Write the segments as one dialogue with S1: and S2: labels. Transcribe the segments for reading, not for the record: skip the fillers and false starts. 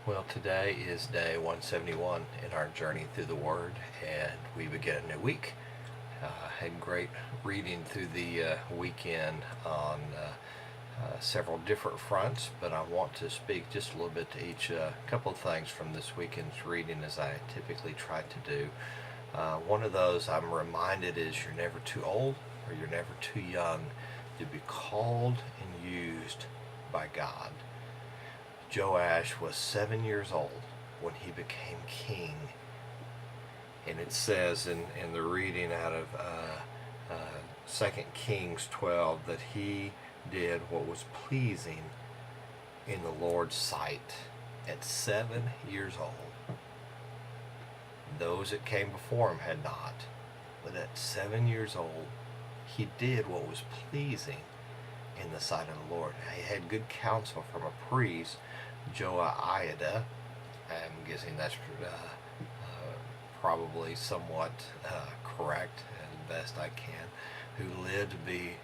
S1: Well, today is day 171 in our journey through the Word, and we begin a new week. Had great reading through the weekend on several different fronts, but I want to speak just a little bit to each couple of things from this weekend's reading, as I typically try to do. One of those I'm reminded is you're never too old or you're never too young to be called and used by God. Joash was 7 years old when he became king. And it says in the reading out of 2 Kings 12 that he did what was pleasing in the Lord's sight at 7 years old. Those that came before him had not. But at 7 years old, he did what was pleasing in the sight of the Lord. He had good counsel from a priest, Joiada. I'm guessing that's probably somewhat correct as best I can, who lived to be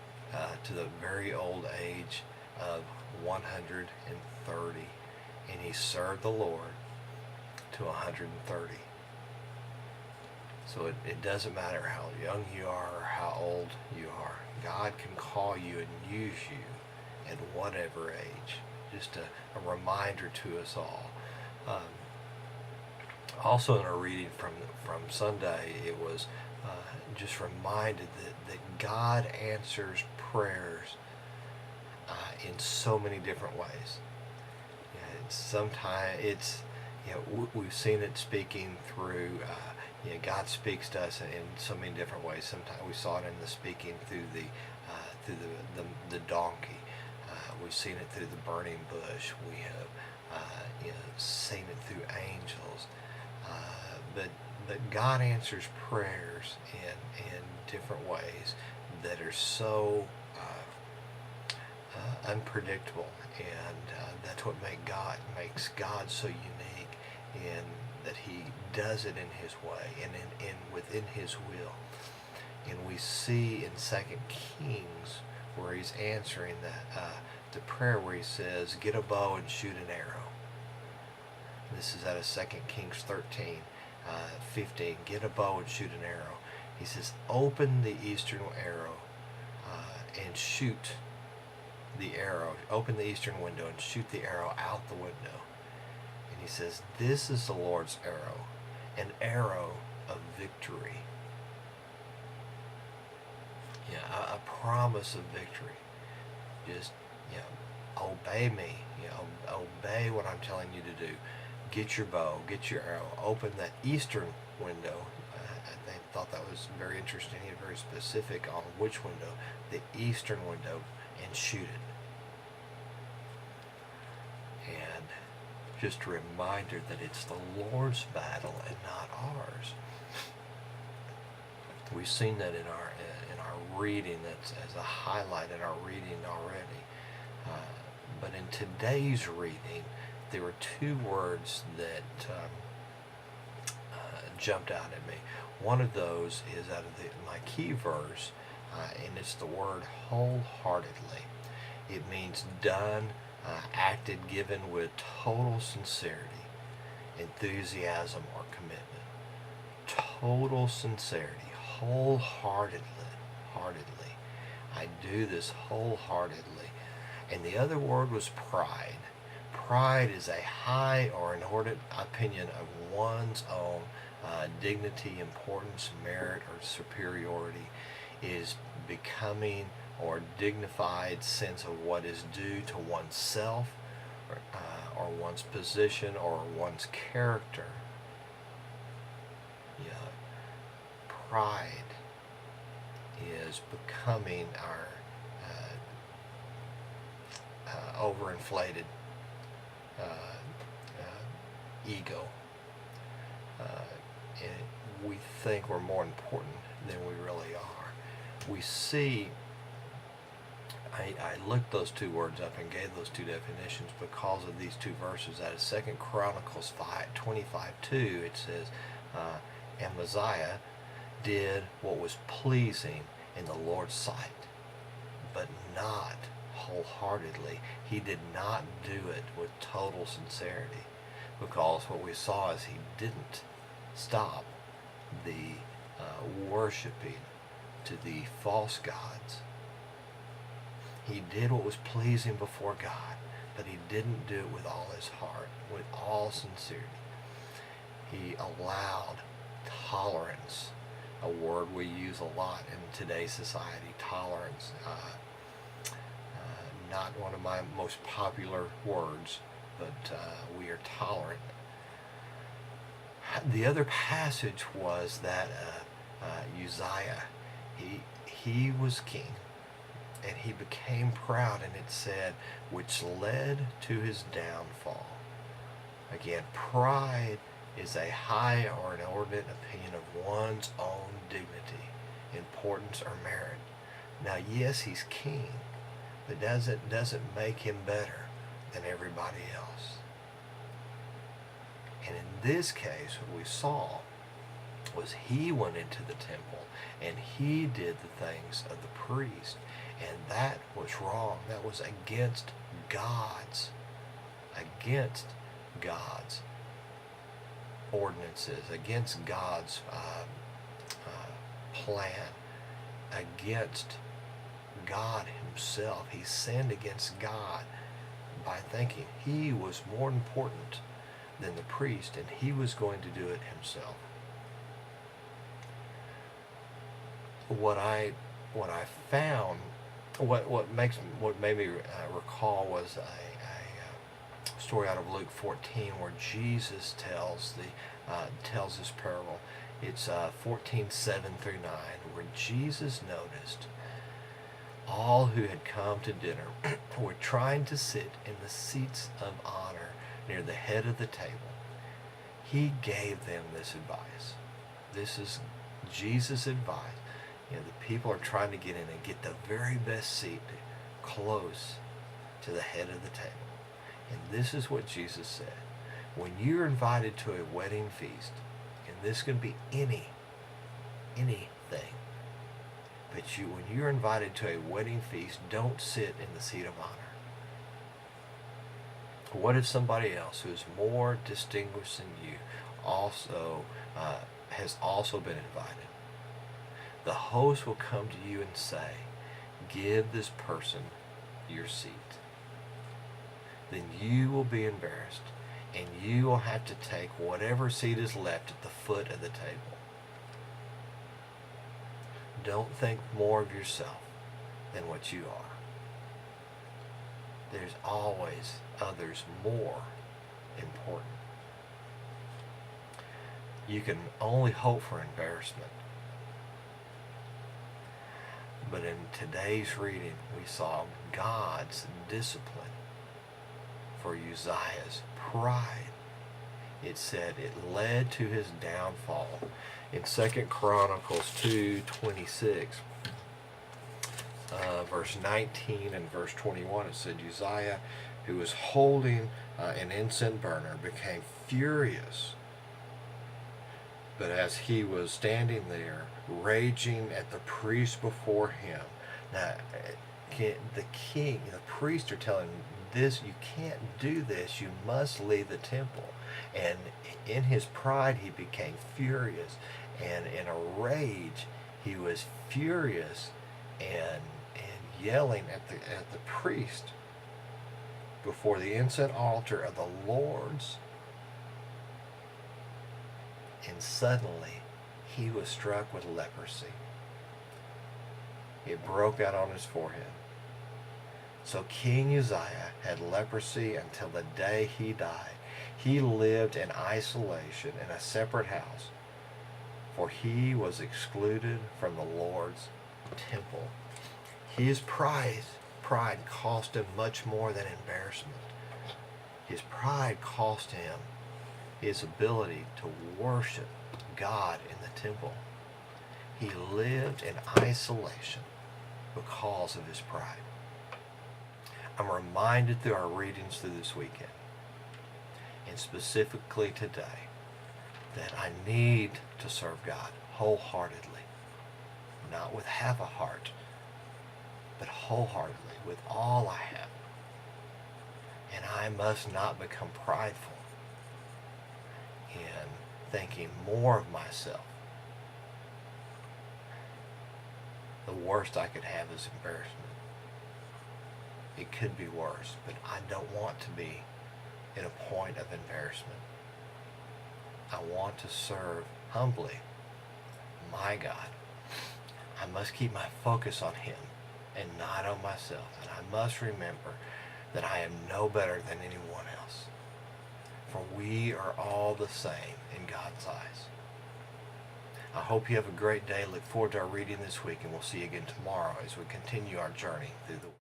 S1: to the very old age of 130, and he served the Lord to 130. So it doesn't matter how young you are or how old you are. God can call you and use you at whatever age. Just a reminder to us all. Also in our reading from Sunday, it was just reminded that God answers prayers in so many different ways. Sometimes it's, we've seen it speaking through, God speaks to us in so many different ways. Sometimes we saw it in the speaking through the donkey. We've seen it through the burning bush. We have seen it through angels. But God answers prayers in different ways that are so unpredictable, and that's what makes God so unique, in that He does it in His way and in within His will. And we see in 2 Kings where He's answering the prayer where He says, "Get a bow and shoot an arrow." This is out of 2 Kings 13, 15. Get a bow and shoot an arrow. He says, open the eastern arrow and shoot the arrow. Open the eastern window and shoot the arrow out the window. And he says, this is the Lord's arrow, an arrow of victory. A promise of victory. Just, obey me. Obey what I'm telling you to do. Get your bow, get your arrow, open that eastern window. I thought that was very interesting. He was very specific on which window, the eastern window, and shoot it. And just a reminder that it's the Lord's battle and not ours. We've seen that in our reading. That's as a highlight in our reading already. But in today's reading, there were two words that jumped out at me. One of those is out of my key verse, and it's the word wholeheartedly. It means done, acted, given with total sincerity, enthusiasm, or commitment. Total sincerity, wholeheartedly. I do this wholeheartedly. And the other word was pride. Pride is a high or inordinate opinion of one's own dignity, importance, merit, or superiority. It is becoming or dignified sense of what is due to oneself, or one's position, or one's character. Pride is becoming our overinflated ego. And we think we're more important than we really are. We see, I looked those two words up and gave those two definitions because of these two verses. Out of 2 Chronicles 25:2, it says, Amaziah did what was pleasing in the Lord's sight, but not wholeheartedly. He did not do it with total sincerity. because what we saw is he didn't stop the worshiping to the false gods. He did what was pleasing before God, but he didn't do it with all his heart, with all sincerity. He allowed tolerance, a word we use a lot in today's society, tolerance. Not one of my most popular words, but we are tolerant. The other passage was that Uzziah, he was king, and he became proud, and it said, which led to his downfall. Again, pride is a high or inordinate opinion of one's own dignity, importance, or merit. Now, yes, he's king, but doesn't make him better than everybody else. And in this case, what we saw was he went into the temple and he did the things of the priest, and that was wrong. That was against God's ordinances, against God's plan, against God himself. He sinned against God by thinking he was more important than the priest, and he was going to do it himself. What I found, what made me recall was a story out of Luke 14 where Jesus tells this parable. It's 14:7-9, where Jesus noticed all who had come to dinner were trying to sit in the seats of honor near the head of the table. He gave them this advice. This is Jesus' advice. The people are trying to get in and get the very best seat close to the head of the table. And this is what Jesus said. When you're invited to a wedding feast, and this can be anything, but when you're invited to a wedding feast, don't sit in the seat of honor. What if somebody else who is more distinguished than you has also been invited? The host will come to you and say, give this person your seat. Then you will be embarrassed, and you will have to take whatever seat is left at the foot of the table. Don't think more of yourself than what you are. There's always others more important. You can only hope for embarrassment. But in today's reading, we saw God's discipline for Uzziah's pride. It said it led to his downfall. In 2 Chronicles 2:26, verse 19 and verse 21, it said, Uzziah, who was holding an incense burner, became furious. But as he was standing there, raging at the priest before him. Now, the king, the priests are telling him, you can't do this, you must leave the temple. And in his pride, he became furious. And in a rage, he was furious and yelling at the priest before the incense altar of the Lord's. And suddenly, he was struck with leprosy. It broke out on his forehead. So King Uzziah had leprosy until the day he died. He lived in isolation in a separate house, for he was excluded from the Lord's temple. His pride cost him much more than embarrassment. His pride cost him his ability to worship God in the temple. He lived in isolation because of his pride. I'm reminded through our readings through this weekend, and specifically today, that I need to serve God wholeheartedly, not with half a heart, but wholeheartedly, with all I have. And I must not become prideful thinking more of myself, the worst I could have is embarrassment. It could be worse, but I don't want to be in a point of embarrassment. I want to serve humbly my God. I must keep my focus on Him and not on myself. And I must remember that I am no better than anyone else. For we are all the same in God's eyes. I hope you have a great day. Look forward to our reading this week, and we'll see you again tomorrow as we continue our journey through the